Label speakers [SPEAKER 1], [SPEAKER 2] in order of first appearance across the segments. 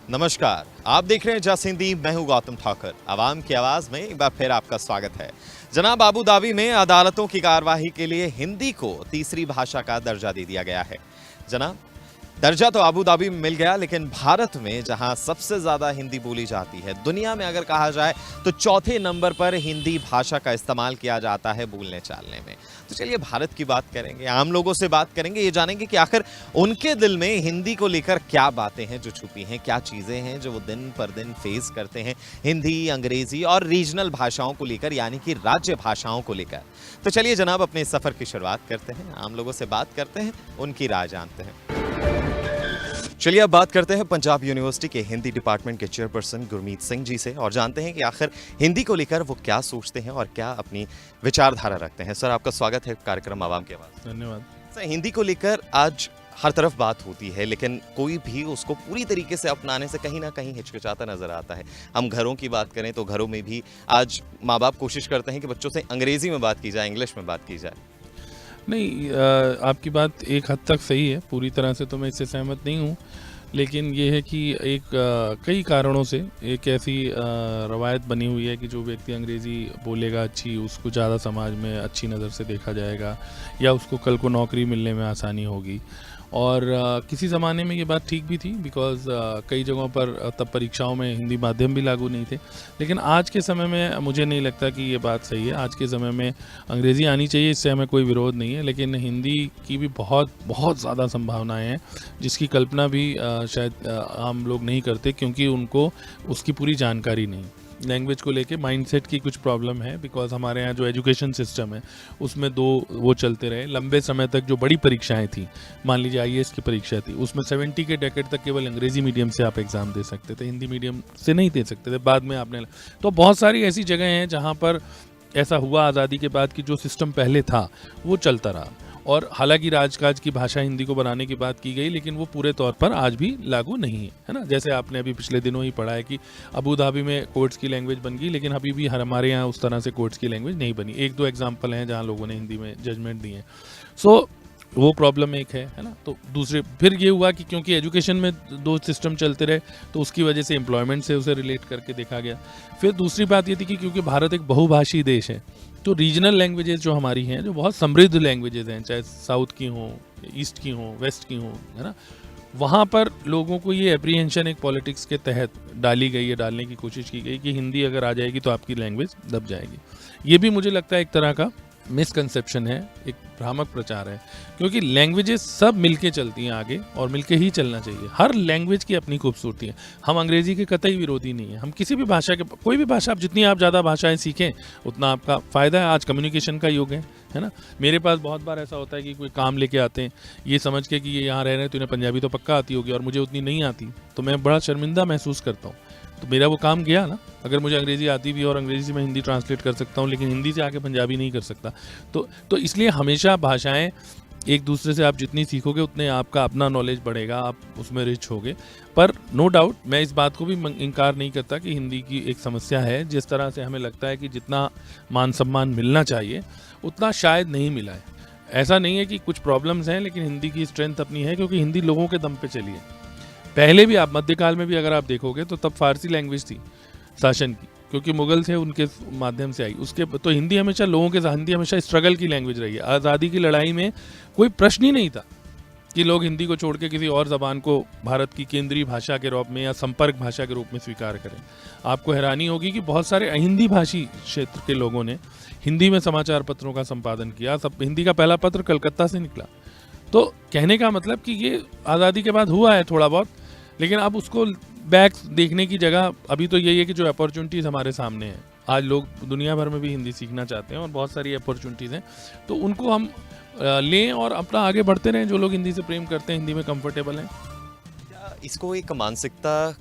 [SPEAKER 1] नमस्कार, आप देख रहे हैं जस हिंदी। मैं हूं गौतम ठाकुर। आवाम की आवाज में एक बार फिर आपका स्वागत है। जनाब, अबू धाबी में अदालतों की कार्यवाही के लिए हिंदी को तीसरी भाषा का दर्जा दे दिया गया है। जनाब, दर्जा तो अबू धाबी में मिल गया, लेकिन भारत में जहां सबसे ज्यादा हिंदी बोली जाती है, दुनिया में अगर कहा जाए तो चौथे नंबर पर हिंदी भाषा का इस्तेमाल किया जाता है बोलने चालने में। तो चलिए भारत की बात करेंगे, आम लोगों से बात करेंगे, ये जानेंगे कि आखिर उनके दिल में हिंदी को लेकर क्या बातें हैं जो छुपी हैं, क्या चीजें हैं जो वो दिन पर दिन फेस करते हैं हिंदी, अंग्रेजी और रीजनल भाषाओं को लेकर, यानी कि राज्य भाषाओं को लेकर। तो चलिए जनाब, अपने इस सफर की शुरुआत करते हैं, आम लोगों से बात करते हैं, उनकी राय जानते हैं। चलिए अब बात करते हैं पंजाब यूनिवर्सिटी के हिंदी डिपार्टमेंट के चेयरपर्सन गुरमीत सिंह जी से और जानते हैं कि आखिर हिंदी को लेकर वो क्या सोचते हैं और क्या अपनी विचारधारा रखते हैं। सर, आपका स्वागत है कार्यक्रम आवाम की आवाज।
[SPEAKER 2] धन्यवाद।
[SPEAKER 1] सर, हिंदी को लेकर आज हर तरफ बात होती है, लेकिन कोई भी उसको पूरी तरीके से अपनाने से कहीं ना कहीं हिचकिचाता नजर आता है। हम घरों की बात करें तो घरों में भी आज माँ बाप कोशिश करते हैं कि बच्चों से अंग्रेजी में बात की जाए, इंग्लिश में बात की जाए।
[SPEAKER 2] नहीं, आपकी बात एक हद तक सही है, पूरी तरह से तो मैं इससे सहमत नहीं हूँ, लेकिन ये है कि कई कारणों से एक ऐसी रवायत बनी हुई है कि जो व्यक्ति अंग्रेज़ी बोलेगा अच्छी, उसको ज़्यादा समाज में अच्छी नज़र से देखा जाएगा या उसको कल को नौकरी मिलने में आसानी होगी। और किसी ज़माने में ये बात ठीक भी थी, बिकॉज़ कई जगहों पर तब परीक्षाओं में हिंदी माध्यम भी लागू नहीं थे। लेकिन आज के समय में मुझे नहीं लगता कि ये बात सही है। आज के समय में अंग्रेज़ी आनी चाहिए, इससे हमें कोई विरोध नहीं है, लेकिन हिंदी की भी बहुत बहुत ज़्यादा संभावनाएं हैं, जिसकी कल्पना भी शायद आम लोग नहीं करते, क्योंकि उनको उसकी पूरी जानकारी नहीं। लैंग्वेज को लेके माइंडसेट की कुछ प्रॉब्लम है, बिकॉज हमारे यहाँ जो एजुकेशन सिस्टम है उसमें दो वो चलते रहे लंबे समय तक। जो बड़ी परीक्षाएं थी, मान लीजिए IAS की परीक्षा थी, उसमें 70 के डेकेड तक केवल अंग्रेजी मीडियम से आप एग्ज़ाम दे सकते थे, हिंदी मीडियम से नहीं दे सकते थे। बाद में आपने तो बहुत सारी ऐसी जगह हैं जहाँ पर ऐसा हुआ आज़ादी के बाद कि जो सिस्टम पहले था वो चलता रहा। और हालांकि राजकाज की भाषा हिंदी को बनाने की बात की गई, लेकिन वो पूरे तौर पर आज भी लागू नहीं है ना। जैसे आपने अभी पिछले दिनों ही पढ़ा है कि अबू धाबी में कोर्ट्स की लैंग्वेज बन गई, लेकिन अभी भी हमारे यहाँ उस तरह से कोर्ट्स की लैंग्वेज नहीं बनी। एक दो एग्जाम्पल हैं जहाँ लोगों ने हिंदी में जजमेंट दिए हैं। सो वो प्रॉब्लम एक है ना। तो दूसरे फिर ये हुआ कि क्योंकि एजुकेशन में दो सिस्टम चलते रहे, तो उसकी वजह से एम्प्लॉयमेंट से उसे रिलेट करके देखा गया। फिर दूसरी बात ये थी कि क्योंकि भारत एक बहुभाषी देश है, तो रीजनल लैंग्वेजेस जो हमारी हैं, जो बहुत समृद्ध लैंग्वेजेस हैं, चाहे साउथ की हों, ईस्ट की हों, वेस्ट की हों, है ना, वहाँ पर लोगों को ये एप्रीहेंशन एक पॉलिटिक्स के तहत डाली गई है, डालने की कोशिश की गई कि हिंदी अगर आ जाएगी तो आपकी लैंग्वेज दब जाएगी। ये भी मुझे लगता है एक तरह का मिसकंसेप्शन है, एक भ्रामक प्रचार है, क्योंकि लैंग्वेजेस सब मिलके चलती हैं आगे, और मिलके ही चलना चाहिए। हर लैंग्वेज की अपनी खूबसूरती है। हम अंग्रेजी के कतई विरोधी नहीं है। हम किसी भी भाषा के, कोई भी भाषा, आप जितनी आप ज़्यादा भाषाएं सीखें उतना आपका फ़ायदा है। आज कम्युनिकेशन का युग है ना। मेरे पास बहुत बार ऐसा होता है कि कोई काम लेके आते हैं ये समझ के कि ये यहाँ रह रहे हैं तो इन्हें पंजाबी तो पक्का आती होगी, और मुझे उतनी नहीं आती, तो मैं बड़ा शर्मिंदा महसूस करता हूँ। तो मेरा वो काम गया ना। अगर मुझे अंग्रेज़ी आती भी और अंग्रेज़ी से मैं हिंदी ट्रांसलेट कर सकता हूँ, लेकिन हिंदी से आके पंजाबी नहीं कर सकता। तो इसलिए हमेशा भाषाएं एक दूसरे से आप जितनी सीखोगे उतने आपका अपना नॉलेज बढ़ेगा, आप उसमें रिच होगे। पर नो डाउट मैं इस बात को भी इनकार नहीं करता कि हिंदी की एक समस्या है। जिस तरह से हमें लगता है कि जितना मान सम्मान मिलना चाहिए उतना शायद नहीं मिला है। ऐसा नहीं है कि कुछ प्रॉब्लम्स हैं, लेकिन हिंदी की स्ट्रेंथ अपनी है, क्योंकि हिंदी लोगों के दम पे चली है। पहले भी आप मध्यकाल में भी अगर आप देखोगे तो तब फारसी लैंग्वेज थी शासन की, क्योंकि मुगल थे, उनके माध्यम से आई। उसके तो हिंदी हमेशा लोगों के, हिंदी हमेशा स्ट्रगल की लैंग्वेज रही है। आज़ादी की लड़ाई में कोई प्रश्न ही नहीं था कि लोग हिंदी को छोड़ के किसी और ज़बान को भारत की केंद्रीय भाषा के रूप में या संपर्क भाषा के रूप में स्वीकार करें। आपको हैरानी होगी कि बहुत सारे अहिंदी भाषी क्षेत्र के लोगों ने हिंदी में समाचार पत्रों का संपादन किया। सब हिंदी का पहला पत्र कलकत्ता से निकला। तो कहने का मतलब कि ये आज़ादी के बाद हुआ है थोड़ा बहुत, लेकिन अब उसको बैक देखने की जगह अभी तो यही है कि जो अपॉर्चुनिटीज़ हमारे सामने हैं, आज लोग दुनिया भर में भी हिंदी सीखना चाहते हैं और बहुत सारी अपॉर्चुनिटीज़ हैं, तो उनको हम लें और अपना आगे बढ़ते रहें। जो लोग हिंदी से प्रेम करते हैं, हिंदी में कंफर्टेबल हैं।
[SPEAKER 1] क्या इसको एक मानसिकता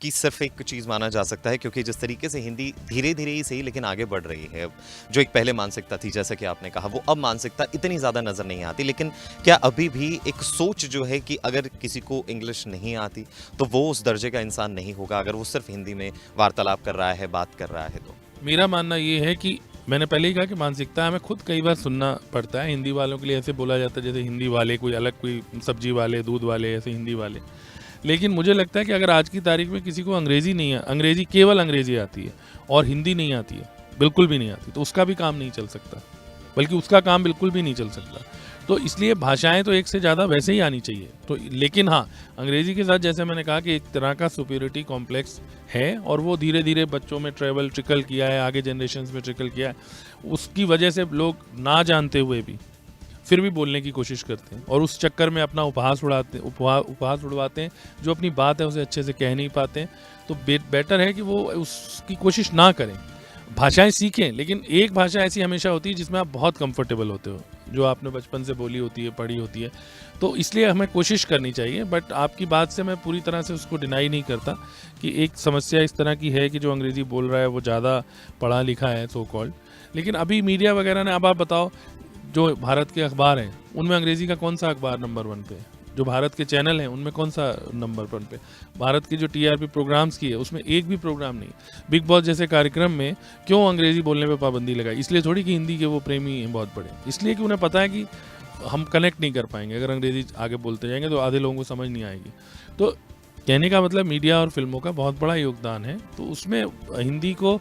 [SPEAKER 1] की सिर्फ एक चीज़ माना जा सकता है? क्योंकि जिस तरीके से हिंदी धीरे धीरे ही सही लेकिन आगे बढ़ रही है, जो एक पहले मानसिकता थी जैसा कि आपने कहा, वो अब मानसिकता इतनी ज़्यादा नज़र नहीं आती। लेकिन क्या अभी भी एक सोच जो है कि अगर किसी को इंग्लिश नहीं आती तो वो उस दर्जे का इंसान नहीं होगा, अगर वो सिर्फ हिंदी में वार्तालाप कर रहा है, बात कर रहा है? तो
[SPEAKER 2] मेरा मानना ये है कि मैंने पहले ही कहा कि मानसिकता हमें खुद कई बार सुनना पड़ता है। हिंदी वालों के लिए ऐसे बोला जाता है जैसे हिंदी वाले कोई अलग, कोई सब्जी वाले, दूध वाले, ऐसे हिंदी वाले। लेकिन मुझे लगता है कि अगर आज की तारीख में किसी को अंग्रेज़ी केवल अंग्रेज़ी आती है और हिंदी नहीं आती है, बिल्कुल भी नहीं आती, तो उसका भी काम नहीं चल सकता, बल्कि उसका काम बिल्कुल भी नहीं चल सकता। तो इसलिए भाषाएं तो एक से ज़्यादा वैसे ही आनी चाहिए। तो लेकिन हाँ, अंग्रेज़ी के साथ जैसे मैंने कहा कि एक तरह का सुपीरियरिटी कॉम्प्लेक्स है और वो धीरे धीरे बच्चों में ट्रिकल किया है, आगे जनरेशन्स में ट्रिकल किया है। उसकी वजह से लोग ना जानते हुए भी फिर भी बोलने की कोशिश करते हैं और उस चक्कर में अपना उपहास उड़वाते हैं, जो अपनी बात है उसे अच्छे से कह नहीं पाते हैं। तो बेटर है कि वो उसकी कोशिश ना करें। भाषाएं सीखें, लेकिन एक भाषा ऐसी हमेशा होती है जिसमें आप बहुत कंफर्टेबल होते हो, जो आपने बचपन से बोली होती है, पढ़ी होती है। तो इसलिए हमें कोशिश करनी चाहिए। बट आपकी बात से मैं पूरी तरह से उसको डिनाई नहीं करता कि एक समस्या इस तरह की है कि जो अंग्रेज़ी बोल रहा है वो ज़्यादा पढ़ा लिखा है सो कॉल्ड। लेकिन अभी मीडिया वगैरह ने, अब आप बताओ, जो भारत के अखबार हैं उनमें अंग्रेज़ी का कौन सा अखबार नंबर 1 पे है? जो भारत के चैनल हैं उनमें कौन सा नंबर 1 पे? भारत की जो टीआरपी प्रोग्राम्स की है उसमें एक भी प्रोग्राम नहीं। बिग बॉस जैसे कार्यक्रम में क्यों अंग्रेज़ी बोलने पे पाबंदी लगाई? इसलिए थोड़ी कि हिंदी के वो प्रेमी हैं बहुत बड़े, इसलिए कि उन्हें पता है कि हम कनेक्ट नहीं कर पाएंगे अगर अंग्रेज़ी आगे बोलते जाएंगे, तो आधे लोगों को समझ नहीं आएगी। तो कहने का मतलब मीडिया और फिल्मों का बहुत बड़ा योगदान है। तो उसमें हिंदी को,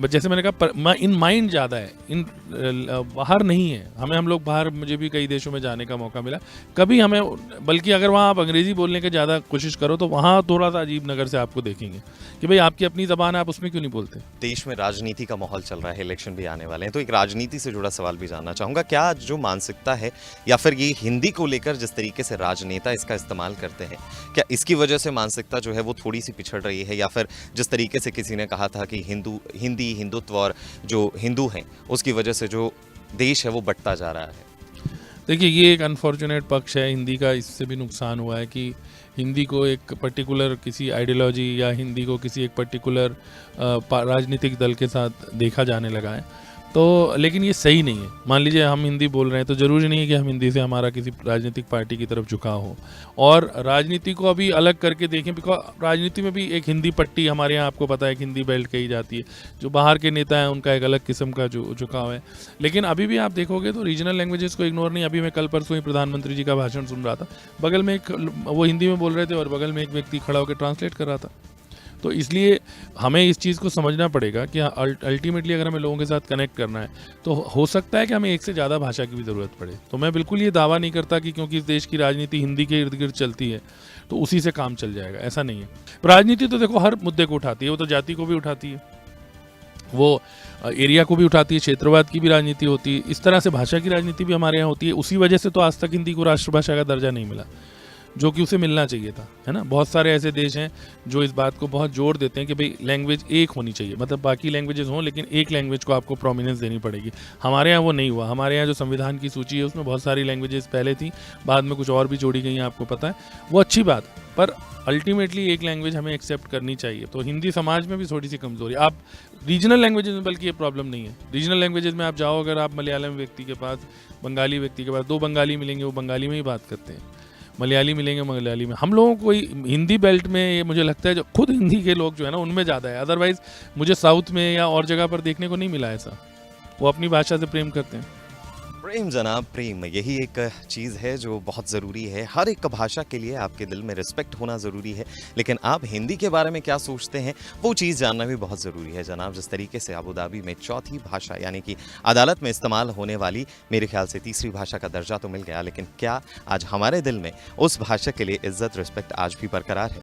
[SPEAKER 2] जैसे मैंने कहा, इन माइंड ज़्यादा है, इन बाहर नहीं है। हम लोग बाहर, मुझे भी कई देशों में जाने का मौका मिला, कभी हमें, बल्कि अगर वहाँ आप अंग्रेज़ी बोलने की ज़्यादा कोशिश करो तो वहाँ थोड़ा सा अजीब नज़र से आपको देखेंगे कि भाई आपकी अपनी ज़बान है, आप उसमें क्यों नहीं बोलते।
[SPEAKER 1] देश में राजनीति का माहौल चल रहा है, इलेक्शन भी आने वाले हैं, तो एक राजनीति से जुड़ा सवाल भी जानना चाहूँगा। क्या जो मानसिकता है या फिर ये हिंदी को लेकर जिस तरीके से राजनेता इसका इस्तेमाल करते हैं, क्या इसकी वजह से मानसिकता जो है वो थोड़ी सी पिछड़ रही है, या फिर जिस तरीके से किसी ने कहा था कि हिंदी, हिंदुत्व और जो हिंदू हैं उसकी वजह से जो देश है वो बंटता जा रहा है?
[SPEAKER 2] देखिए, ये एक अनफॉर्चुनेट पक्ष है हिंदी का। इससे भी नुकसान हुआ है कि हिंदी को एक पर्टिकुलर किसी आइडियोलॉजी या हिंदी को किसी एक पर्टिकुलर राजनीतिक दल के साथ देखा जाने लगा है। तो लेकिन ये सही नहीं है। मान लीजिए हम हिंदी बोल रहे हैं तो ज़रूरी नहीं है कि हम हिंदी से हमारा किसी राजनीतिक पार्टी की तरफ झुकाव हो। और राजनीति को अभी अलग करके देखें, बिकॉज राजनीति में भी एक हिंदी पट्टी, हमारे यहाँ आपको पता है कि हिंदी बेल्ट कही जाती है। जो बाहर के नेता हैं उनका एक अलग किस्म का जो झुकाव है। लेकिन अभी भी आप देखोगे तो रीजनल लैंग्वेजेस को इग्नोर नहीं। अभी मैं कल परसों ही प्रधानमंत्री जी का भाषण सुन रहा था, बगल में वो हिंदी में बोल रहे थे और बगल में एक व्यक्ति खड़ा होकर ट्रांसलेट कर रहा था। तो इसलिए हमें इस चीज़ को समझना पड़ेगा कि अल्टीमेटली अगर हमें लोगों के साथ कनेक्ट करना है तो हो सकता है कि हमें एक से ज़्यादा भाषा की भी ज़रूरत पड़े। तो मैं बिल्कुल ये दावा नहीं करता कि क्योंकि इस देश की राजनीति हिंदी के इर्द गिर्द चलती है तो उसी से काम चल जाएगा, ऐसा नहीं है। राजनीति तो देखो हर मुद्दे को उठाती है, वो तो जाति को भी उठाती है, वो एरिया को भी उठाती है, क्षेत्रवाद की भी राजनीति होती है। इस तरह से भाषा की राजनीति भी हमारे यहाँ होती है। उसी वजह से तो आज तक हिंदी को राष्ट्रभाषा का दर्जा नहीं मिला, जो कि उसे मिलना चाहिए था, है ना। बहुत सारे ऐसे देश हैं जो इस बात को बहुत जोर देते हैं कि भाई लैंग्वेज एक होनी चाहिए, मतलब बाकी लैंग्वेजेस हों लेकिन एक लैंग्वेज को आपको प्रोमिनेंस देनी पड़ेगी। हमारे यहाँ वो नहीं हुआ। हमारे यहाँ जो संविधान की सूची है उसमें बहुत सारी लैंग्वेजेस पहले थी, बाद में कुछ और भी जोड़ी गई हैं, आपको पता है, वो अच्छी बात, पर अल्टीमेटली एक लैंग्वेज हमें एक्सेप्ट करनी चाहिए। तो हिंदी समाज में भी थोड़ी सी कमज़ोरी, आप रीजनल लैंग्वेजेस में, बल्कि ये प्रॉब्लम नहीं है। रीजनल लैंग्वेजेस में आप जाओ, अगर आप मलयालम व्यक्ति के पास, बंगाली व्यक्ति के पास, 2 बंगाली मिलेंगे, वो बंगाली में ही बात करते हैं, मलयाली मिलेंगे मलयाली में। हम लोगों को हिंदी बेल्ट में, ये मुझे लगता है जो खुद हिंदी के लोग जो है ना उनमें ज़्यादा है। अदरवाइज़ मुझे साउथ में या और जगह पर देखने को नहीं मिला ऐसा। वो अपनी भाषा से प्रेम करते हैं।
[SPEAKER 1] प्रेम जनाब, प्रेम, यही एक चीज़ है जो बहुत ज़रूरी है। हर एक भाषा के लिए आपके दिल में रिस्पेक्ट होना ज़रूरी है, लेकिन आप हिंदी के बारे में क्या सोचते हैं वो चीज़ जानना भी बहुत ज़रूरी है जनाब। जिस तरीके से अबू धाबी में चौथी भाषा यानी कि अदालत में इस्तेमाल होने वाली मेरे ख्याल से तीसरी भाषा का दर्जा तो मिल गया, लेकिन क्या आज हमारे दिल में उस भाषा के लिए इज्जत, रिस्पेक्ट आज भी बरकरार है?